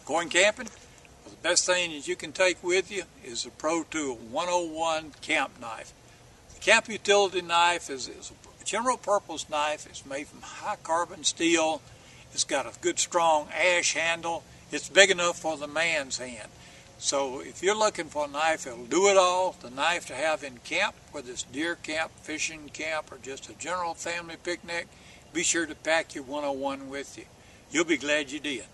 Going camping, well, the best thing that you can take with you is the PT-101 camp knife. The camp utility knife is a general purpose knife. It's made from high carbon steel. It's got a good strong ash handle. It's big enough for the man's hand. So if you're looking for a knife that'll do it all, the knife to have in camp, whether it's deer camp, fishing camp, or just a general family picnic, be sure to pack your 101 with you. You'll be glad you did.